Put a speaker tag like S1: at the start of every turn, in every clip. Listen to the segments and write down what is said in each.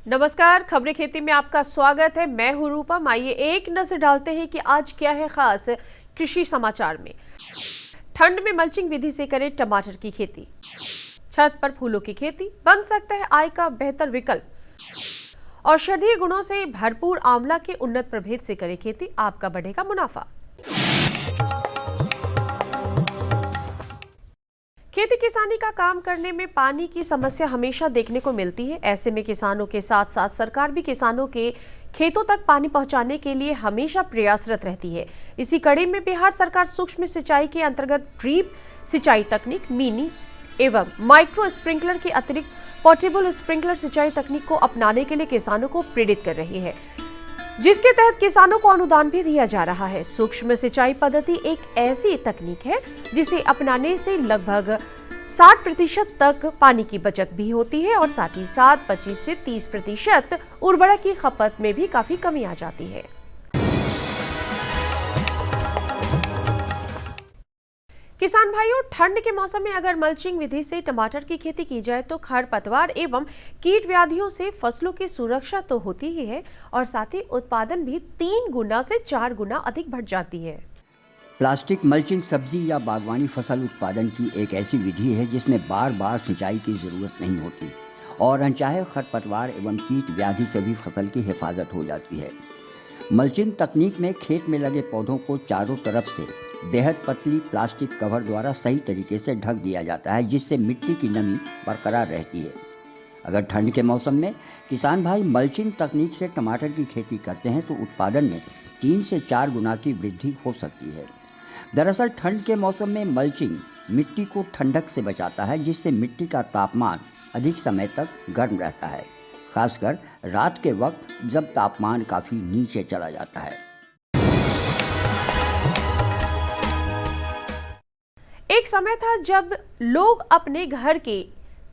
S1: नमस्कार, खबरें खेती में आपका स्वागत है। मैं हूं रूपम। आइए एक नजर डालते हैं कि आज क्या है खास कृषि समाचार में। ठंड में मल्चिंग विधि से करें टमाटर की खेती। छत पर फूलों की खेती बन सकता है आय का बेहतर विकल्प। औषधीय गुणों से भरपूर आंवला के उन्नत प्रभेद से करें खेती, आपका बढ़ेगा मुनाफा। खेती किसानी का काम करने में पानी की समस्या हमेशा देखने को मिलती है। ऐसे में किसानों के साथ साथ सरकार भी किसानों के खेतों तक पानी पहुंचाने के लिए हमेशा प्रयासरत रहती है। इसी कड़ी में बिहार सरकार सूक्ष्म सिंचाई के अंतर्गत ड्रिप सिंचाई तकनीक, मिनी एवं माइक्रो स्प्रिंकलर के अतिरिक्त पोर्टेबल स्प्रिंकलर सिंचाई तकनीक को अपनाने के लिए किसानों को प्रेरित कर रही है, जिसके तहत किसानों को अनुदान भी दिया जा रहा है। सूक्ष्म सिंचाई पद्धति एक ऐसी तकनीक है जिसे अपनाने से लगभग 60% तक पानी की बचत भी होती है और साथ ही साथ 25 से 30% उर्वरक की खपत में भी काफी कमी आ जाती है। किसान भाइयों, ठंड के मौसम में अगर मल्चिंग विधि से टमाटर की खेती की जाए तो खरपतवार एवं कीट व्याधियों से फसलों की सुरक्षा तो होती ही है और साथ ही उत्पादन भी 3 गुना से 4 गुना अधिक बढ़ जाती है।
S2: प्लास्टिक मल्चिंग सब्जी या बागवानी फसल उत्पादन की एक ऐसी विधि है जिसमें बार बार सिंचाई की जरूरत नहीं होती और अनचाहे खरपतवार एवं कीट व्याधि से भी फसल की हिफाजत हो जाती है। मल्चिंग तकनीक में खेत में लगे पौधों को चारों तरफ से बेहद पतली प्लास्टिक कवर द्वारा सही तरीके से ढक दिया जाता है, जिससे मिट्टी की नमी बरकरार रहती है। अगर ठंड के मौसम में किसान भाई मल्चिंग तकनीक से टमाटर की खेती करते हैं तो उत्पादन में 3 से 4 गुना की वृद्धि हो सकती है। दरअसल ठंड के मौसम में मल्चिंग मिट्टी को ठंडक से बचाता है, जिससे मिट्टी का तापमान अधिक समय तक गर्म रहता है, खासकर रात के वक्त जब तापमान काफ़ी नीचे चला जाता है।
S1: एक समय था जब लोग अपने घर के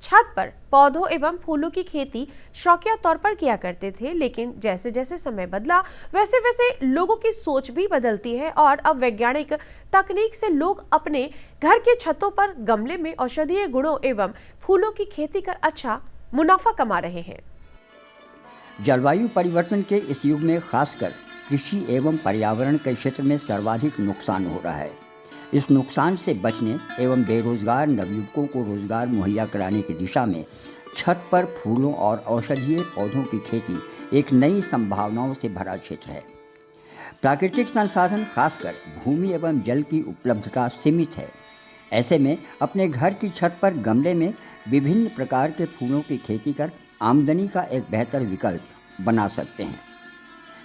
S1: छत पर पौधों एवं फूलों की खेती शौकिया तौर पर किया करते थे, लेकिन जैसे जैसे समय बदला वैसे वैसे लोगों की सोच भी बदलती है और अब वैज्ञानिक तकनीक से लोग अपने घर के छतों पर गमले में औषधीय गुणों एवं फूलों की खेती कर अच्छा मुनाफा कमा रहे हैं।
S2: जलवायु परिवर्तन के इस युग में खासकर कृषि एवं पर्यावरण के क्षेत्र में सर्वाधिक नुकसान हो रहा है। इस नुकसान से बचने एवं बेरोजगार नवयुवकों को रोजगार मुहैया कराने की दिशा में छत पर फूलों और औषधीय पौधों की खेती एक नई संभावनाओं से भरा क्षेत्र है। प्राकृतिक संसाधन खासकर भूमि एवं जल की उपलब्धता सीमित है। ऐसे में अपने घर की छत पर गमले में विभिन्न प्रकार के फूलों की खेती कर आमदनी का एक बेहतर विकल्प बना सकते हैं।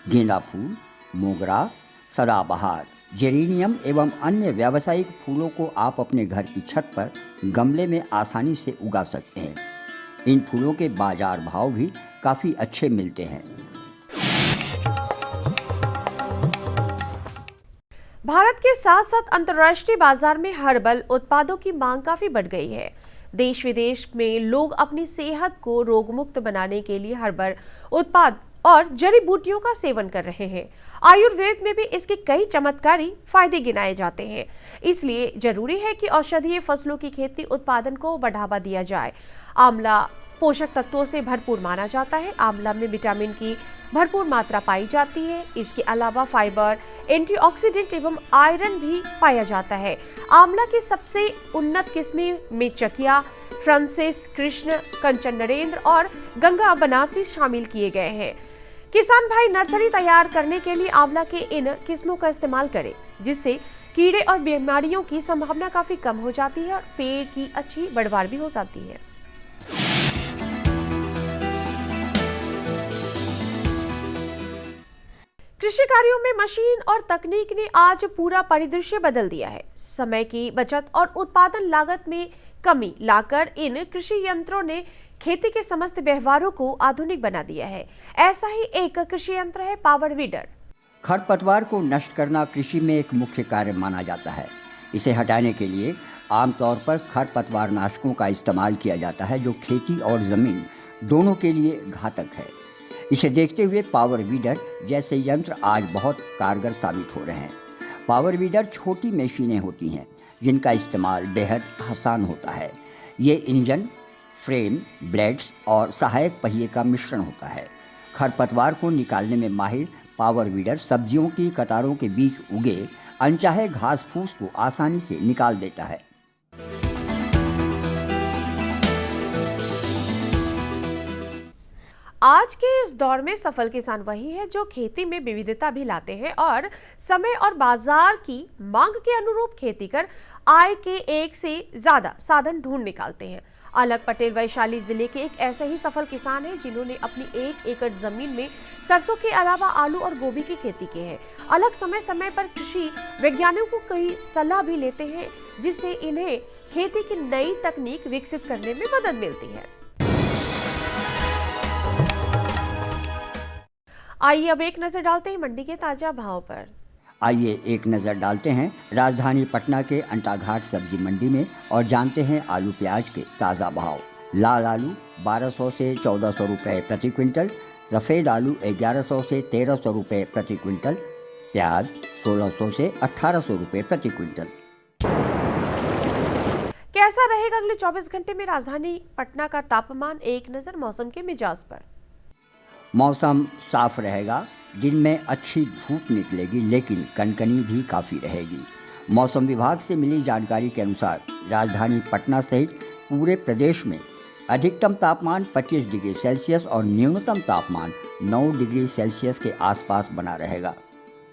S2: गेंदा फूल, मोगरा, सदाबहार, जेरेनियम एवं अन्य व्यावसायिक फूलों को आप अपने घर की छत पर गमले में आसानी से उगा सकते हैं। इन फूलों के बाजार भाव भी काफ़ी अच्छे मिलते हैं।
S1: भारत के साथ साथ अंतर्राष्ट्रीय बाजार में हर्बल उत्पादों की मांग काफी बढ़ गई है। देश विदेश में लोग अपनी सेहत को रोगमुक्त बनाने के लिए हर्बल उत्पाद और जड़ी बूटियों का सेवन कर रहे हैं। आयुर्वेद में भी इसके कई चमत्कारी फायदे गिनाए जाते हैं। इसलिए जरूरी है कि औषधीय फसलों की खेती उत्पादन को बढ़ावा दिया जाए। आंवला पोषक तत्वों से भरपूर माना जाता है। आंवला में विटामिन की भरपूर मात्रा पाई जाती है। इसके अलावा फाइबर, एंटीऑक्सीडेंट एवं आयरन भी पाया जाता है। आंवला की सबसे उन्नत किस्में में चकिया, फ्रांसिस, कृष्ण, कंचन नरेंद्र और गंगा बनारसी शामिल किए गए हैं। किसान भाई नर्सरी तैयार करने के लिए आंवला के इन किस्मों का इस्तेमाल करें, जिससे कीड़े और बीमारियों की संभावना काफी कम हो जाती है और पेड़ की अच्छी बढ़वार भी हो जाती है। कृषि कार्यों में मशीन और तकनीक ने आज पूरा परिदृश्य बदल दिया है। समय की बचत और उत्पादन लागत में कमी लाकर इन कृषि यंत्रों ने खेती के समस्त व्यवहारों को आधुनिक बना दिया है। ऐसा ही एक कृषि यंत्र है पावर वीडर।
S2: खरपतवार को नष्ट करना कृषि में एक मुख्य कार्य माना जाता है। इसे हटाने के लिए आमतौर पर खरपतवार नाशकों का इस्तेमाल किया जाता है, जो खेती और ज़मीन दोनों के लिए घातक है। इसे देखते हुए पावर वीडर जैसे यंत्र आज बहुत कारगर साबित हो रहे हैं। पावर वीडर छोटी मशीनें होती हैं जिनका इस्तेमाल बेहद आसान होता है। ये इंजन फ्रेम, ब्लेड्स और सहायक पहिए का मिश्रण होता है। खरपतवार को निकालने में माहिर पावर वीडर सब्जियों की कतारों के बीच उगे अनचाहे घास फूस को आसानी से निकाल देता है।
S1: आज के इस दौर में सफल किसान वही है जो खेती में विविधता भी लाते हैं और समय और बाजार की मांग के अनुरूप खेती कर आय के एक से ज्यादा साधन ढूंढ निकालते हैं। अलग पटेल वैशाली जिले के एक ऐसे ही सफल किसान हैं जिन्होंने अपनी 1 एकड़ जमीन में सरसों के अलावा आलू और गोभी की खेती की है। अलग समय समय पर कृषि वैज्ञानिकों को कई सलाह भी लेते हैं जिससे इन्हें खेती की नई तकनीक विकसित करने में मदद मिलती है। आइए अब एक नजर डालते हैं मंडी के ताजा भाव पर।
S2: आइए एक नज़र डालते हैं राजधानी पटना के अंटाघाट सब्जी मंडी में और जानते हैं आलू प्याज के ताज़ा भाव। लाल आलू 1200 से 1400 रुपये प्रति क्विंटल, सफ़ेद आलू 1100 से 1300 रुपये प्रति क्विंटल, प्याज 1600 से 1800 रुपये प्रति क्विंटल।
S1: कैसा रहेगा अगले 24 घंटे में राजधानी पटना का तापमान? एक नज़र मौसम के मिजाज पर।
S2: मौसम साफ रहेगा, दिन में अच्छी धूप निकलेगी लेकिन कनकनी भी काफ़ी रहेगी। मौसम विभाग से मिली जानकारी के अनुसार राजधानी पटना सहित पूरे प्रदेश में अधिकतम तापमान 25 डिग्री सेल्सियस और न्यूनतम तापमान 9 डिग्री सेल्सियस के आसपास बना रहेगा।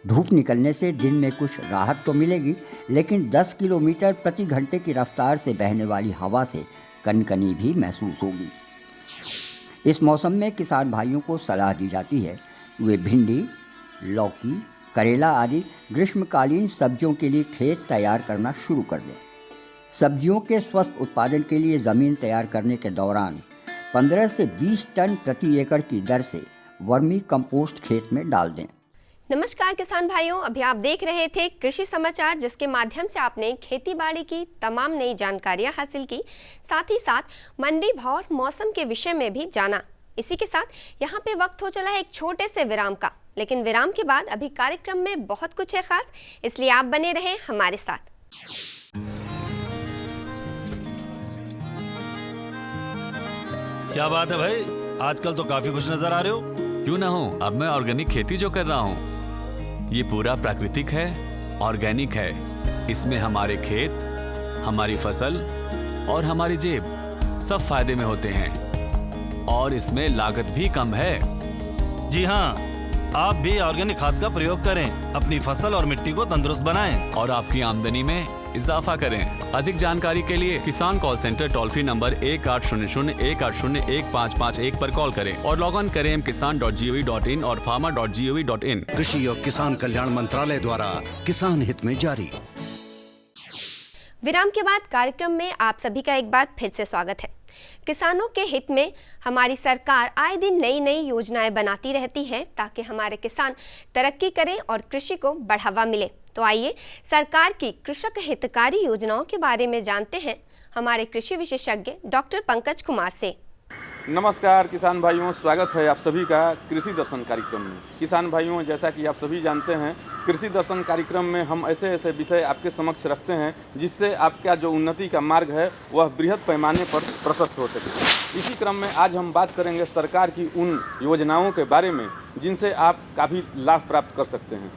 S2: धूप निकलने से दिन में कुछ राहत तो मिलेगी लेकिन 10 किलोमीटर प्रति घंटे की रफ्तार से बहने वाली हवा से कनकनी भी महसूस होगी। इस मौसम में किसान भाइयों को सलाह दी जाती है वे भिंडी, लौकी, करेला आदि ग्रीष्मकालीन सब्जियों के लिए खेत तैयार करना शुरू कर दें। सब्जियों के स्वस्थ उत्पादन के लिए ज़मीन तैयार करने के दौरान 15 से 20 टन प्रति एकड़ की दर से वर्मी कंपोस्ट खेत में डाल दें।
S3: नमस्कार किसान भाइयों, अभी आप देख रहे थे कृषि समाचार जिसके माध्यम से आपने खेती बाड़ी की तमाम नई जानकारियां हासिल की, साथ ही साथ मंडी भाव और मौसम के विषय में भी जाना। इसी के साथ यहाँ पे वक्त हो चला है एक छोटे से विराम का, लेकिन विराम के बाद अभी कार्यक्रम में बहुत कुछ है खास, इसलिए आप बने रहें हमारे साथ।
S4: क्या बात है भाई, आजकल तो काफी खुश नजर आ रहे हो।
S5: क्यों ना हो, अब मैं ऑर्गेनिक खेती जो कर रहा हूँ ये पूरा प्राकृतिक है, ऑर्गेनिक है। इसमें हमारे खेत, हमारी फसल और हमारी जेब सब फायदे में होते हैं और इसमें लागत भी कम है।
S4: जी हाँ, आप भी ऑर्गेनिक खाद का प्रयोग करें, अपनी फसल और मिट्टी को तंदुरुस्त बनाएं
S5: और आपकी आमदनी में इजाफा करें। अधिक जानकारी के लिए किसान call centre toll free number 1800-180-1551 पर कॉल करें और लॉग ऑन करें kisan.gov.in और farmer.gov.in।
S6: कृषि और किसान कल्याण मंत्रालय द्वारा किसान हित में जारी।
S3: विराम के बाद कार्यक्रम में आप सभी का एक बार फिर से स्वागत है। किसानों के हित में हमारी सरकार आए दिन नई नई योजनाएं बनाती रहती है ताकि हमारे किसान तरक्की करें और कृषि को बढ़ावा मिले। तो आइए सरकार की कृषक हितकारी योजनाओं के बारे में जानते हैं हमारे कृषि विशेषज्ञ डॉक्टर पंकज कुमार से।
S7: नमस्कार किसान भाइयों, स्वागत है आप सभी का कृषि दर्शन कार्यक्रम में। किसान भाइयों, जैसा कि आप सभी जानते हैं, कृषि दर्शन कार्यक्रम में हम ऐसे ऐसे विषय आपके समक्ष रखते हैं जिससे आपका जो उन्नति का मार्ग है वह बृहद पैमाने पर प्रशस्त हो सके। इसी क्रम में आज हम बात करेंगे सरकार की उन योजनाओं के बारे में जिनसे आप काफ़ी लाभ प्राप्त कर सकते हैं।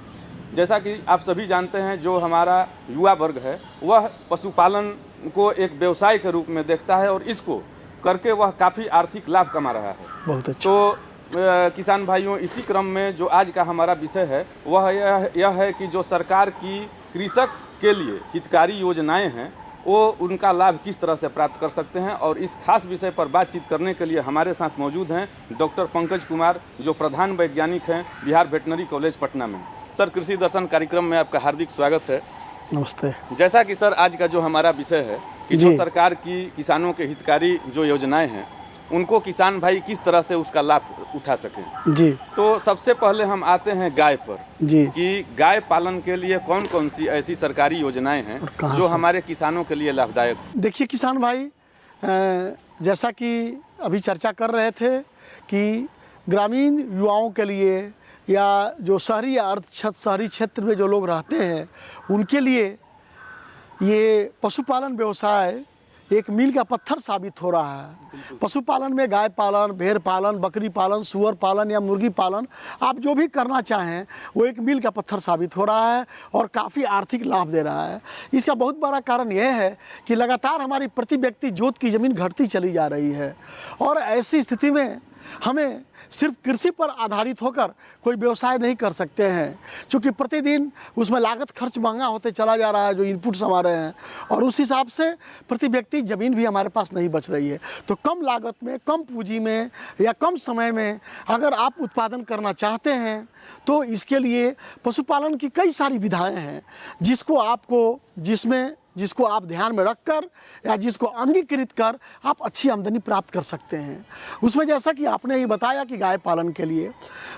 S7: जैसा कि आप सभी जानते हैं, जो हमारा युवा वर्ग है वह पशुपालन को एक व्यवसाय के रूप में देखता है और इसको करके वह काफ़ी आर्थिक लाभ कमा रहा है। बहुत अच्छा। तो किसान भाइयों, इसी क्रम में जो आज का हमारा विषय है वह यह है कि जो सरकार की कृषक के लिए हितकारी योजनाएं हैं वो उनका लाभ किस तरह से प्राप्त कर सकते हैं। और इस खास विषय पर बातचीत करने के लिए हमारे साथ मौजूद हैं डॉक्टर पंकज कुमार, जो प्रधान वैज्ञानिक हैं बिहार वेटनरी कॉलेज पटना में। सर, कृषि दर्शन कार्यक्रम में आपका हार्दिक स्वागत है।
S8: नमस्ते।
S7: जैसा कि सर आज का जो हमारा विषय है कि जो सरकार की किसानों के हितकारी जो योजनाएं हैं उनको किसान भाई किस तरह से उसका लाभ उठा सकें जी, तो सबसे पहले हम आते हैं गाय पर जी, कि गाय पालन के लिए कौन कौन सी ऐसी सरकारी योजनाएं हैं जो हमारे किसानों के लिए लाभदायक।
S8: देखिए किसान भाई, जैसा कि अभी चर्चा कर रहे थे कि ग्रामीण युवाओं के लिए या जो शहरी शहरी क्षेत्र में जो लोग रहते हैं उनके लिए ये पशुपालन व्यवसाय एक मील का पत्थर साबित हो रहा है। पशुपालन में गाय पालन, भेड़ पालन, बकरी पालन, सुअर पालन या मुर्गी पालन, आप जो भी करना चाहें वो एक मील का पत्थर साबित हो रहा है और काफ़ी आर्थिक लाभ दे रहा है। इसका बहुत बड़ा कारण यह है कि लगातार हमारी प्रति व्यक्ति जोत की ज़मीन घटती चली जा रही है और ऐसी स्थिति में हमें सिर्फ कृषि पर आधारित होकर कोई व्यवसाय नहीं कर सकते हैं, क्योंकि प्रतिदिन उसमें लागत खर्च महंगा होते चला जा रहा है, जो इनपुट्स हमारे हैं, और उस हिसाब से प्रति व्यक्ति ज़मीन भी हमारे पास नहीं बच रही है। तो कम लागत में, कम पूंजी में या कम समय में अगर आप उत्पादन करना चाहते हैं तो इसके लिए पशुपालन की कई सारी विधाएँ हैं जिसको आप ध्यान में रखकर या जिसको अंगीकृत कर आप अच्छी आमदनी प्राप्त कर सकते हैं। उसमें जैसा कि आपने ही बताया कि गाय पालन के लिए,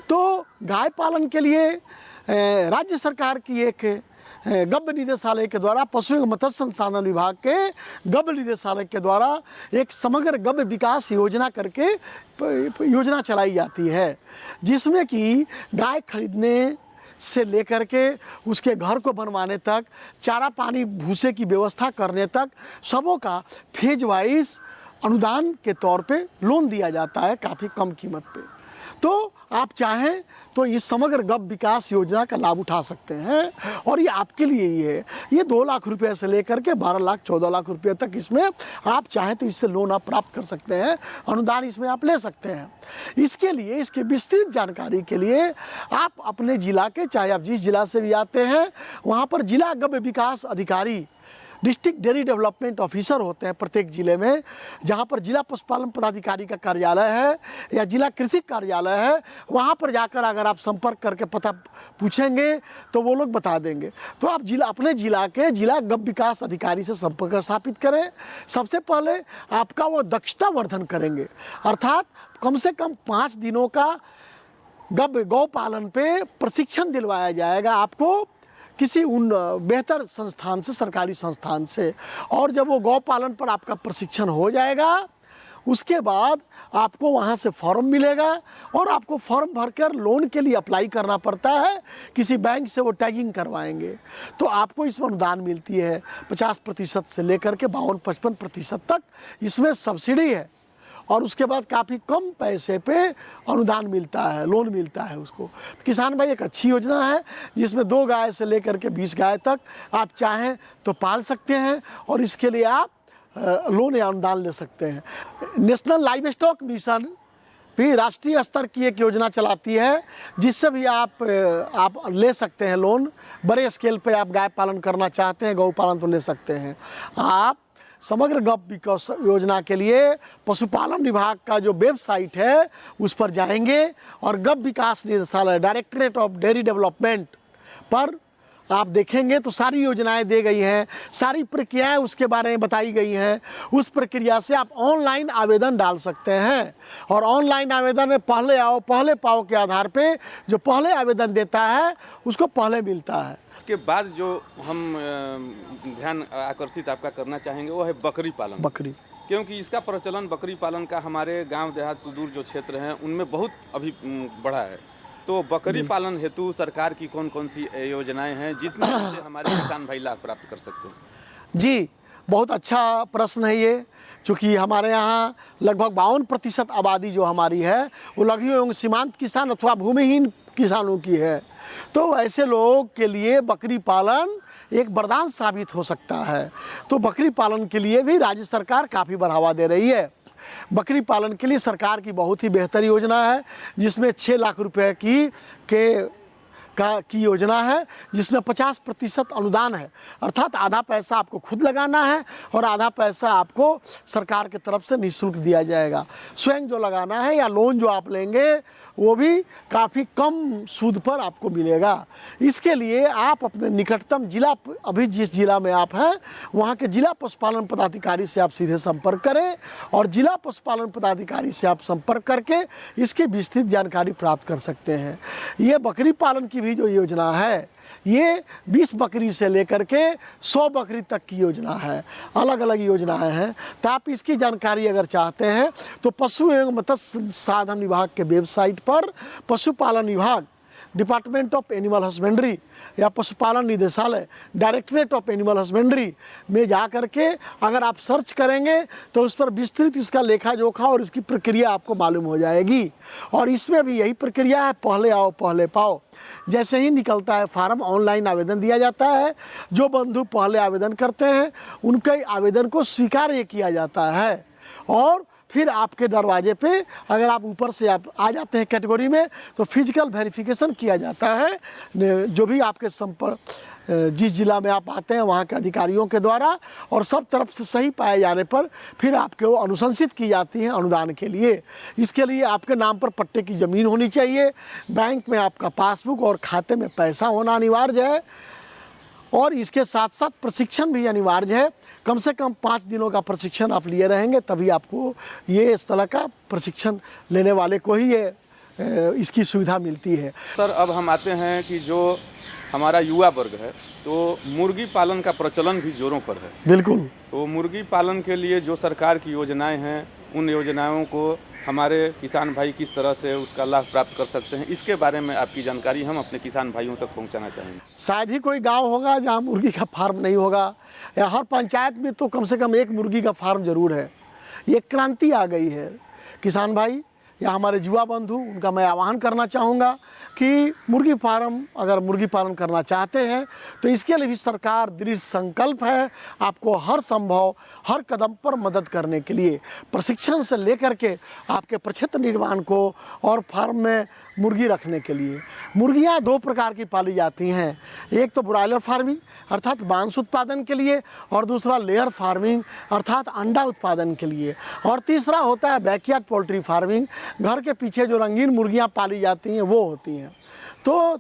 S8: तो गाय पालन के लिए राज्य सरकार की एक गब्य निदेशालय के द्वारा, पशु एवं मत्स्य संसाधन विभाग के गब्य निदेशालय के द्वारा एक समग्र गब्य विकास योजना करके योजना चलाई जाती है, जिसमें कि गाय खरीदने से लेकर के उसके घर को बनवाने तक, चारा पानी भूसे की व्यवस्था करने तक सबों का फेज वाइज अनुदान के तौर पे लोन दिया जाता है काफ़ी कम कीमत पे। तो आप चाहें तो इस समग्र गब्य विकास योजना का लाभ उठा सकते हैं और ये आपके लिए ही है। ये 2 लाख रुपए से लेकर के 12 लाख 14 लाख रुपए तक इसमें आप चाहें तो इससे लोन आप प्राप्त कर सकते हैं, अनुदान इसमें आप ले सकते हैं। इसके लिए, इसके विस्तृत जानकारी के लिए आप अपने जिला के, चाहे आप जिस जिला से भी आते हैं, वहाँ पर जिला गब्य विकास अधिकारी, डिस्ट्रिक्ट डेयरी डेवलपमेंट ऑफिसर होते हैं प्रत्येक ज़िले में, जहाँ पर जिला पशुपालन पदाधिकारी का कार्यालय है या जिला कृषि कार्यालय है, वहाँ पर जाकर अगर आप संपर्क करके पता पूछेंगे तो वो लोग बता देंगे। तो आप अपने जिला के जिला गब्य विकास अधिकारी से संपर्क स्थापित करें। सबसे पहले आपका वो दक्षता वर्धन करेंगे, अर्थात कम से कम 5 दिनों का गौ पालन पे प्रशिक्षण दिलवाया जाएगा आपको किसी उन बेहतर संस्थान से, सरकारी संस्थान से। और जब वो गौ पालन पर आपका प्रशिक्षण हो जाएगा, उसके बाद आपको वहाँ से फॉर्म मिलेगा और आपको फॉर्म भरकर लोन के लिए अप्लाई करना पड़ता है। किसी बैंक से वो टैगिंग करवाएंगे तो आपको इसमें अनुदान मिलती है 50% से लेकर के 52-55% तक इसमें सब्सिडी है और उसके बाद काफ़ी कम पैसे पे अनुदान मिलता है, लोन मिलता है उसको। तो किसान भाई, एक अच्छी योजना है जिसमें 2 गाय से लेकर के 20 गाय तक आप चाहें तो पाल सकते हैं और इसके लिए आप लोन या अनुदान ले सकते हैं। नेशनल लाइव स्टॉक मिशन भी राष्ट्रीय स्तर की एक योजना चलाती है, जिससे भी आप ले सकते हैं लोन। बड़े स्केल पे आप गाय पालन करना चाहते हैं, गौ पालन तो ले सकते हैं। आप समग्र गब्य विकास योजना के लिए पशुपालन विभाग का जो वेबसाइट है उस पर जाएंगे और गब्य विकास निदेशालय, डायरेक्टरेट ऑफ डेयरी डेवलपमेंट पर आप देखेंगे तो सारी योजनाएं दी गई हैं, सारी प्रक्रियाएं उसके बारे में बताई गई हैं। उस प्रक्रिया से आप ऑनलाइन आवेदन डाल सकते हैं और ऑनलाइन आवेदन में पहले आओ पहले पाओ के आधार पे जो पहले आवेदन देता है उसको पहले मिलता है।
S7: के बाद जो हम ध्यान आकर्षित आपका करना चाहेंगे वो है बकरी पालन।
S8: बकरी,
S7: क्योंकि इसका प्रचलन बकरी पालन का हमारे गांव देहात सुदूर जो क्षेत्र हैं उनमें बहुत अभी बढ़ा है। तो बकरी पालन हेतु सरकार की कौन कौन सी योजनाएं हैं जिसमें से हमारे किसान भाई लाभ प्राप्त कर सकते हैं?
S8: जी, बहुत अच्छा प्रश्न है ये, क्योंकि हमारे यहाँ लगभग 52% आबादी जो हमारी है वो लघु एवं सीमांत किसान अथवा भूमिहीन किसानों की है। तो ऐसे लोग के लिए बकरी पालन एक वरदान साबित हो सकता है। तो बकरी पालन के लिए भी राज्य सरकार काफ़ी बढ़ावा दे रही है। बकरी पालन के लिए सरकार की बहुत ही बेहतर योजना है, जिसमें 6 लाख रुपए की योजना है, जिसमें 50% अनुदान है, अर्थात आधा पैसा आपको खुद लगाना है और आधा पैसा आपको सरकार की तरफ से निःशुल्क दिया जाएगा। स्वयं जो लगाना है या लोन जो आप लेंगे वो भी काफ़ी कम सूद पर आपको मिलेगा। इसके लिए आप अपने निकटतम जिला, अभी जिस जिला में आप हैं वहाँ के जिला पशुपालन पदाधिकारी से आप सीधे संपर्क करें और जिला पशुपालन पदाधिकारी से आप संपर्क करके इसकी विस्तृत जानकारी प्राप्त कर सकते हैं। ये बकरी पालन की भी जो योजना है ये 20 बकरी से लेकर के 100 बकरी तक की योजना है, अलग अलग योजनाएं हैं। तो आप इसकी जानकारी अगर चाहते हैं तो पशु एवं मत्स्य संसाधन विभाग के वेबसाइट पर पशुपालन विभाग डिपार्टमेंट ऑफ एनिमल हस्बेंड्री या पशुपालन निदेशालय, डायरेक्टरेट ऑफ एनिमल हस्बेंड्री में जा करके अगर आप सर्च करेंगे तो उस पर विस्तृत इसका लेखा जोखा और इसकी प्रक्रिया आपको मालूम हो जाएगी। और इसमें भी यही प्रक्रिया है, पहले आओ पहले पाओ। जैसे ही निकलता है फार्म, ऑनलाइन आवेदन दिया जाता है। जो बंधु पहले आवेदन करते हैं उनके आवेदन को स्वीकार्य किया जाता है और फिर आपके दरवाजे पे अगर आप ऊपर से आप आ जाते हैं कैटेगरी में तो फिजिकल वेरिफिकेशन किया जाता है। जो भी आपके संपर्क जिस जिला में आप आते हैं वहाँ के अधिकारियों के द्वारा, और सब तरफ से सही पाए जाने पर फिर आपके वो अनुशंसित की जाती हैं अनुदान के लिए। इसके लिए आपके नाम पर पट्टे की ज़मीन होनी चाहिए, बैंक में आपका पासबुक और खाते में पैसा होना अनिवार्य है, और इसके साथ साथ प्रशिक्षण भी अनिवार्य है। कम से कम 5 दिनों का प्रशिक्षण आप लिए रहेंगे तभी आपको ये इस तरह का प्रशिक्षण लेने वाले को ही ये इसकी सुविधा मिलती है।
S7: सर, अब हम आते हैं कि जो हमारा युवा वर्ग है तो मुर्गी पालन का प्रचलन भी जोरों पर है।
S8: बिल्कुल।
S7: तो मुर्गी पालन के लिए जो सरकार की योजनाएं हैं, उन योजनाओं को हमारे किसान भाई किस तरह से उसका लाभ प्राप्त कर सकते हैं, इसके बारे में आपकी जानकारी हम अपने किसान भाइयों तक पहुंचाना चाहेंगे।
S8: शायद ही कोई गांव होगा जहां मुर्गी का फार्म नहीं होगा, या हर पंचायत में तो कम से कम एक मुर्गी का फार्म जरूर है। ये क्रांति आ गई है। किसान भाई या हमारे युवा बंधु, उनका मैं आह्वान करना चाहूँगा कि मुर्गी फार्म अगर मुर्गी पालन करना चाहते हैं तो इसके लिए भी सरकार दृढ़ संकल्प है आपको हर संभव हर कदम पर मदद करने के लिए। प्रशिक्षण से लेकर के आपके प्रक्षेत्र निर्माण को और फार्म में मुर्गी रखने के लिए। मुर्गियाँ 2 प्रकार की पाली जाती हैं, एक तो ब्रॉयलर फार्मिंग अर्थात मांस उत्पादन के लिए, और दूसरा लेयर फार्मिंग अर्थात अंडा उत्पादन के लिए, और तीसरा होता है बैकयार्ड पोल्ट्री फार्मिंग। घर के पीछे जो रंगीन मुर्गियाँ पाली जाती हैं वो होती हैं। तो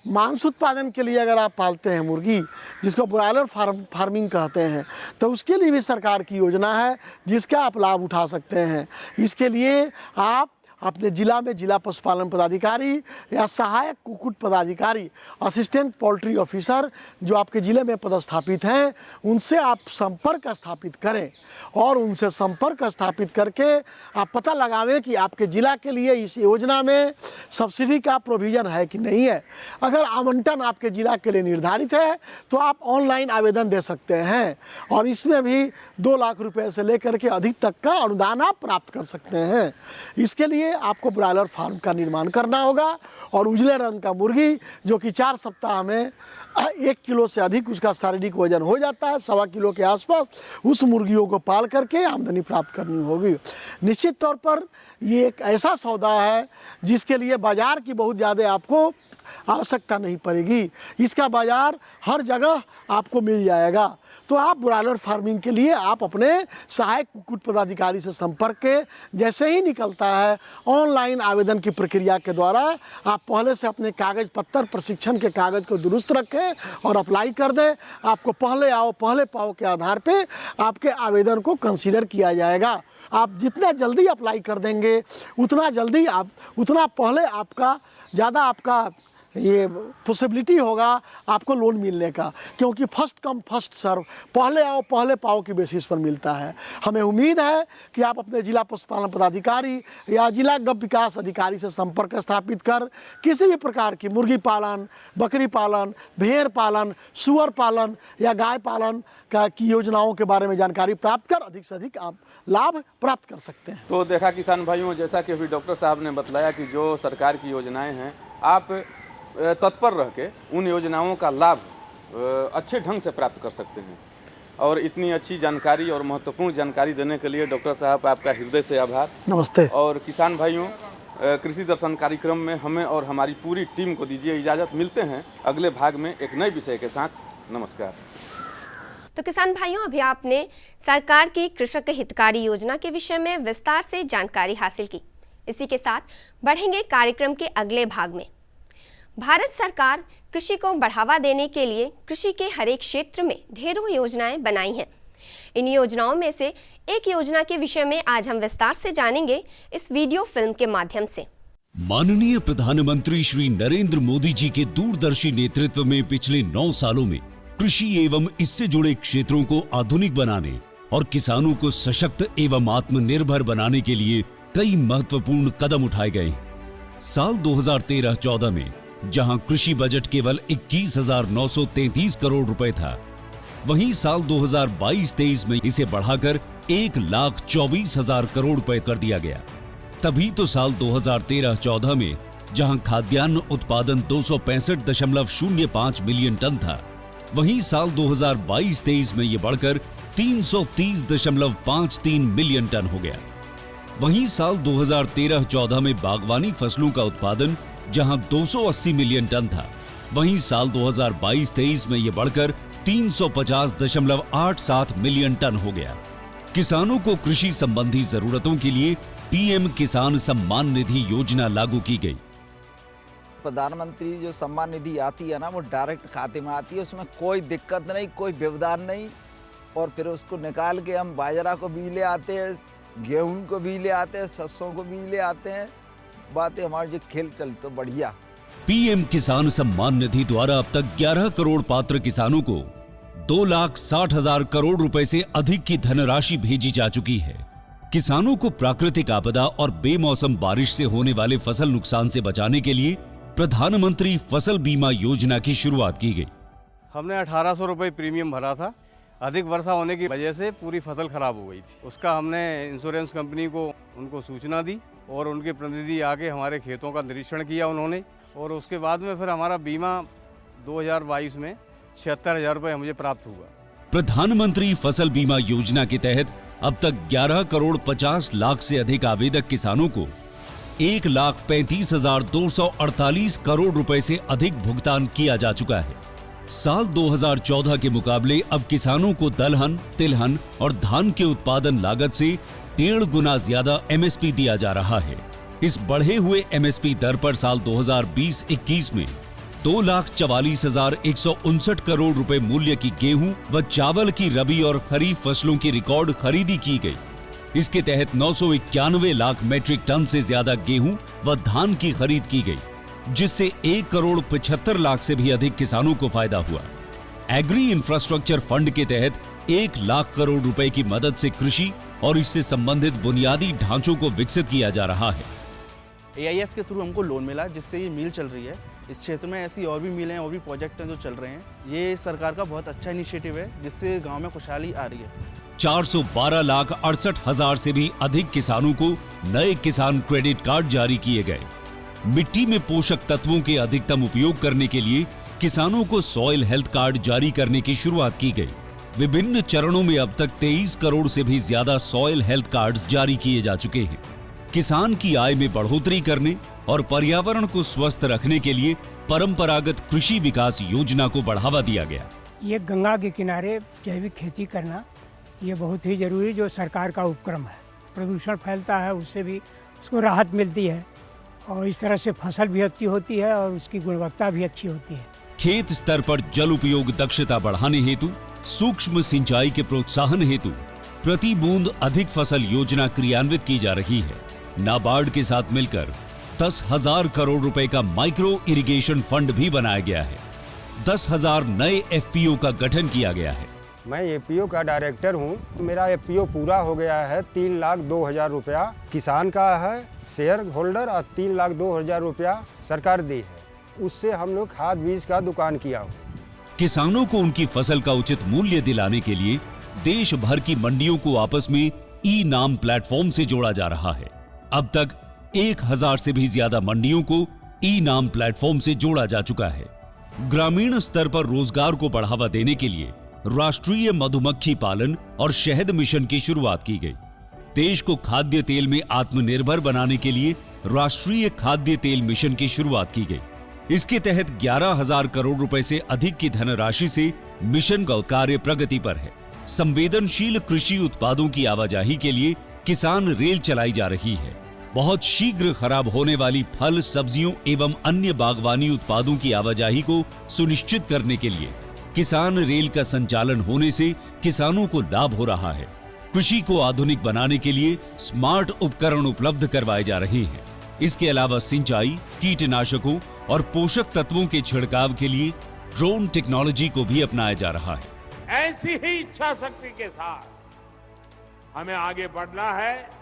S8: मांस उत्पादन के लिए अगर आप पालते हैं मुर्गी, जिसको ब्रॉयलर फार्मिंग कहते हैं, तो उसके लिए भी सरकार की योजना है जिसका आप लाभ उठा सकते हैं। इसके लिए आप अपने जिला में जिला पशुपालन पदाधिकारी या सहायक कुक्कुट पदाधिकारी, असिस्टेंट पोल्ट्री ऑफिसर जो आपके ज़िले में पदस्थापित हैं, उनसे आप संपर्क स्थापित करें और उनसे संपर्क स्थापित करके आप पता लगावें कि आपके ज़िला के लिए इस योजना में सब्सिडी का प्रोविज़न है कि नहीं है। अगर आवंटन आपके ज़िला के लिए निर्धारित है तो आप ऑनलाइन आवेदन दे सकते हैं और इसमें भी 2 लाख रुपए से लेकर के अधिक तक का अनुदान आप प्राप्त कर सकते हैं। इसके लिए आपको ब्रॉयलर फार्म का निर्माण करना होगा और उजले रंग का मुर्गी जो कि 4 सप्ताह में 1 किलो से अधिक उसका शारीरिक वजन हो जाता है, 1.25 किलो के आसपास, उस मुर्गियों को पाल करके आमदनी प्राप्त करनी होगी। निश्चित तौर पर ये एक ऐसा सौदा है जिसके लिए बाजार की बहुत ज़्यादा आपको आवश्यकता नहीं पड़ेगी। इसका बाजार हर जगह आपको मिल जाएगा। तो आप ब्रॉयलर फार्मिंग के लिए आप अपने सहायक कुक्कुट पदाधिकारी से संपर्क के जैसे ही निकलता है ऑनलाइन आवेदन की प्रक्रिया के द्वारा आप पहले से अपने कागज पत्तर प्रशिक्षण के कागज को दुरुस्त रखें और अप्लाई कर दें। आपको पहले आओ पहले पाओ के आधार पे आपके आवेदन को कंसीडर किया जाएगा। आप जितना जल्दी अप्लाई कर देंगे उतना जल्दी उतना पहले आपका ज़्यादा आपका ये पॉसिबिलिटी होगा आपको लोन मिलने का, क्योंकि फर्स्ट कम फर्स्ट सर्व, पहले आओ पहले पाओ की बेसिस पर मिलता है। हमें उम्मीद है कि आप अपने जिला पशुपालन पदाधिकारी या जिला गौ विकास अधिकारी से संपर्क स्थापित कर किसी भी प्रकार की मुर्गी पालन, बकरी पालन, भेड़ पालन, सुअर पालन या गाय पालन की योजनाओं के बारे में जानकारी प्राप्त कर अधिक से अधिक आप लाभ प्राप्त कर सकते हैं।
S7: तो देखा किसान भाइयों, जैसा कि अभी डॉक्टर साहब ने बतलाया कि जो सरकार की योजनाएं हैं आप तत्पर रह के उन योजनाओं का लाभ अच्छे ढंग से प्राप्त कर सकते हैं। और इतनी अच्छी जानकारी और महत्वपूर्ण जानकारी देने के लिए डॉक्टर साहब आपका हृदय से आभार।
S8: नमस्ते।
S7: और किसान भाइयों, कृषि दर्शन कार्यक्रम में हमें और हमारी पूरी टीम को दीजिए इजाज़त। मिलते हैं अगले भाग में एक नए विषय के साथ। नमस्कार।
S3: तो किसान भाइयों, अभी आपने सरकार की कृषक हितकारी योजना के विषय में विस्तार से जानकारी हासिल की। इसी के साथ बढ़ेंगे कार्यक्रम के अगले भाग में। भारत सरकार कृषि को बढ़ावा देने के लिए कृषि के हर एक क्षेत्र में ढेरों योजनाएं बनाई हैं। इन योजनाओं में से एक योजना के विषय में आज हम विस्तार से जानेंगे इस वीडियो फिल्म के माध्यम से।
S9: माननीय प्रधानमंत्री श्री नरेंद्र मोदी जी के दूरदर्शी नेतृत्व में पिछले 9 सालों में कृषि एवं इससे जुड़े क्षेत्रों को आधुनिक बनाने और किसानों को सशक्त एवं आत्मनिर्भर बनाने के लिए कई महत्वपूर्ण कदम उठाए गए। साल 2013-14 में जहां कृषि बजट केवल 21,933 करोड़ रुपए था, वहीं साल 2022-23 में इसे बढ़ाकर 1,24,000 करोड़ रुपए कर दिया गया। तभी तो साल 2013-14 में जहां खाद्यान्न उत्पादन 265.05 मिलियन टन था, वहीं साल 2022-23 में यह बढ़कर 330.53 मिलियन टन हो गया। वहीं साल 2013-14 में बागवानी फसलों का उत्पादन जहां 280 मिलियन टन था, वहीं साल 2022-23 में यह बढ़कर 350.87 मिलियन टन हो गया। किसानों को कृषि संबंधी जरूरतों के लिए पीएम किसान सम्मान निधि योजना लागू की गई।
S10: प्रधानमंत्री जो सम्मान निधि आती है ना, वो डायरेक्ट खाते में आती है, उसमें कोई दिक्कत नहीं, कोई व्यवधान नहीं। और फिर उसको निकाल के हम बाजरा को भी ले आते हैं, गेहूं को भी ले आते हैं, सरसों को भी ले आते हैं। बातें हमारी जो खेल चल तो बढ़िया।
S9: पीएम किसान सम्मान निधि द्वारा अब तक 11 करोड़ पात्र किसानों को 2,60,000 करोड़ रुपए से अधिक की धनराशि भेजी जा चुकी है। किसानों को प्राकृतिक आपदा और बेमौसम बारिश से होने वाले फसल नुकसान से बचाने के लिए प्रधानमंत्री फसल बीमा योजना की शुरुआत की गई।
S11: हमने 1800 रुपये प्रीमियम भरा था। अधिक वर्षा होने की वजह से पूरी फसल खराब हो गई थी। उसका हमने इंश्योरेंस कंपनी को उनको सूचना दी और उनके प्रतिनिधि आके हमारे खेतों का निरीक्षण किया उन्होंने, और उसके बाद में फिर हमारा बीमा 2022 में 76,000 रुपये मुझे प्राप्त हुआ।
S9: प्रधानमंत्री फसल बीमा योजना के तहत अब तक 11 करोड़ 50 लाख से अधिक आवेदक किसानों को 1,35,248 करोड़ रुपए से अधिक भुगतान किया जा चुका है। साल 2014 के मुकाबले अब किसानों को दलहन, तिलहन और धान के उत्पादन लागत से 1.5 गुना ज्यादा एमएसपी दिया जा रहा है। इस बढ़े हुए एमएसपी दर पर साल 2020-21 में 2,44,159 करोड़ रुपए मूल्य की गेहूं व चावल की रबी और खरीफ फसलों की रिकॉर्ड खरीदी की गई। इसके तहत 991 लाख मीट्रिक टन से ज्यादा गेहूं व धान की खरीद की गई, जिससे 1 करोड़ 75 लाख से भी अधिक किसानों को फायदा हुआ। एग्री इंफ्रास्ट्रक्चर फंड के तहत 1 लाख करोड़ रुपए की मदद से कृषि और इससे संबंधित बुनियादी ढांचों को विकसित किया जा रहा है।
S12: AIF के थ्रू हमको लोन मिला, जिससे ये मिल चल रही है। इस क्षेत्र में ऐसी और भी मिलें, और भी प्रोजेक्ट हैं जो चल रहे हैं। ये सरकार का बहुत अच्छा इनिशिएटिव है, जिससे गांव में खुशहाली आ रही है।
S9: 412,68,000 से भी अधिक किसानों को नए किसान क्रेडिट कार्ड जारी किए गए। मिट्टी में पोषक तत्वों के अधिकतम उपयोग करने के लिए किसानों को सॉइल हेल्थ कार्ड जारी करने की शुरुआत की गई। विभिन्न चरणों में अब तक 23 करोड़ से भी ज्यादा सॉइल हेल्थ कार्ड्स जारी किए जा चुके हैं। किसान की आय में बढ़ोतरी करने और पर्यावरण को स्वस्थ रखने के लिए परंपरागत कृषि विकास योजना को बढ़ावा दिया गया।
S13: ये गंगा के किनारे जैविक खेती करना ये बहुत ही जरूरी जो सरकार का उपक्रम है। प्रदूषण फैलता है, उससे भी उसको राहत मिलती है, और इस तरह से फसल भी अच्छी होती है और उसकी गुणवत्ता भी अच्छी होती है।
S9: खेत स्तर पर जल उपयोग दक्षता बढ़ाने हेतु सूक्ष्म सिंचाई के प्रोत्साहन हेतु प्रति बूंद अधिक फसल योजना क्रियान्वित की जा रही है। नाबार्ड के साथ मिलकर 10,000 करोड़ रुपए का माइक्रो इरिगेशन फंड भी बनाया गया है। 10,000 नए FPO का गठन किया गया है।
S14: मैं FPO का डायरेक्टर हूँ। मेरा FPO पूरा हो गया है। 3,02,000 रुपया किसान का है शेयर होल्डर, और 3,02,000 रुपया सरकार दी है। उससे हम लोग खाद बीज का दुकान किया हूँ।
S9: किसानों को उनकी फसल का उचित मूल्य दिलाने के लिए देश भर की मंडियों को आपस में ई-नाम प्लेटफॉर्म से जोड़ा जा रहा है। अब तक 1,000 से भी ज्यादा मंडियों को ई-नाम प्लेटफॉर्म से जोड़ा जा चुका है। ग्रामीण स्तर पर रोजगार को बढ़ावा देने के लिए राष्ट्रीय मधुमक्खी पालन और शहद मिशन की शुरुआत की गई। देश को खाद्य तेल में आत्मनिर्भर बनाने के लिए राष्ट्रीय खाद्य तेल मिशन की शुरुआत की गई। इसके तहत 11,000 करोड़ रुपए से अधिक की धनराशि से मिशन का कार्य प्रगति पर है। संवेदनशील कृषि उत्पादों की आवाजाही के लिए किसान रेल चलाई जा रही है। बहुत शीघ्र खराब होने वाली फल, सब्जियों एवं अन्य बागवानी उत्पादों की आवाजाही को सुनिश्चित करने के लिए किसान रेल का संचालन होने से किसानों को लाभ हो रहा है। कृषि को आधुनिक बनाने के लिए स्मार्ट उपकरण उपलब्ध करवाए जा रहे हैं। इसके अलावा सिंचाई, कीटनाशकों और पोषक तत्वों के छिड़काव के लिए ड्रोन टेक्नोलॉजी को भी अपनाया जा रहा है।
S15: ऐसी ही इच्छा शक्ति के साथ हमें आगे बढ़ना है।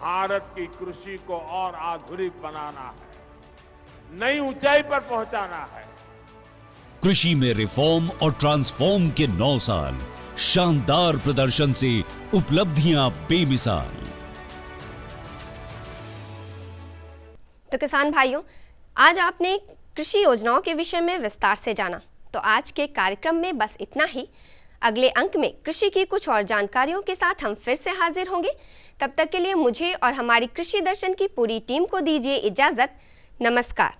S15: भारत की कृषि को और आधुनिक बनाना है। नई ऊंचाई पर पहुंचाना है।
S9: कृषि में रिफॉर्म और ट्रांसफॉर्म के 9 साल, शानदार प्रदर्शन से उपलब्धियां बेमिसाल।
S3: तो किसान भाइयों, आज आपने कृषि योजनाओं के विषय में विस्तार से जाना। तो आज के कार्यक्रम में बस इतना ही। अगले अंक में कृषि की कुछ और जानकारियों के साथ हम फिर से हाजिर होंगे। तब तक के लिए मुझे और हमारी कृषि दर्शन की पूरी टीम को दीजिए इजाजत। नमस्कार।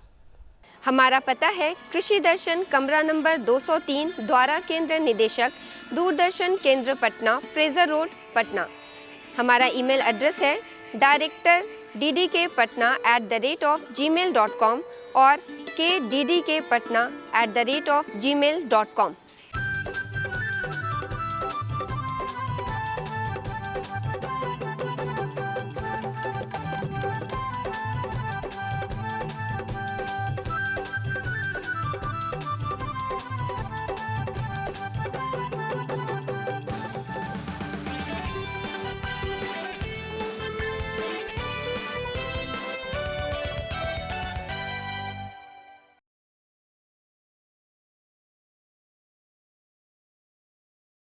S3: हमारा पता है कृषि दर्शन, कमरा नंबर 203, द्वारा केंद्र निदेशक, दूरदर्शन केंद्र पटना, फ्रेजर रोड, पटना। हमारा ईमेल एड्रेस है director@ddkpatna@gmail.com और kddkpatna@gmail.com।